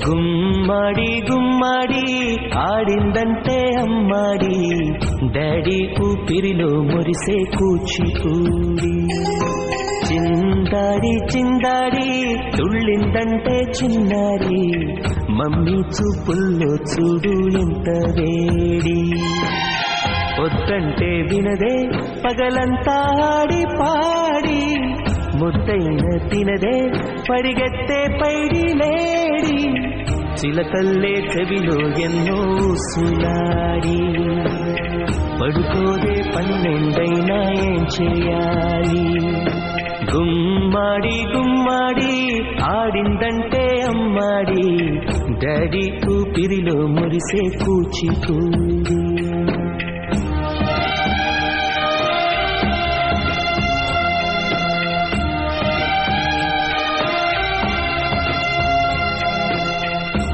గుమ్మడి గుమ్మడి ఆడిందంటే అమ్మాడి daddy ఊపిరిలో మురిసే కూచిపూడి చిందాడి చిందాడి తుళ్ళిందంటే చిన్నారి మమ్మీ చూపుల్లో చూడు ఎంత వేడి వద్దంటే వినదే పగలంతా ఆడి పాడి ముద్దైన తినదే పరిగెత్తే పైడి లేడి చిలకల్లే చెవిలో ఎన్నో సులాడి పడుకోదే పన్నెండైనా ఏం చేయాలి గుమ్మాడి గుమ్మాడి ఆడిందంటే అమ్మాడి డాడీ ఊపిరిలో మురిసే కూచిపూడి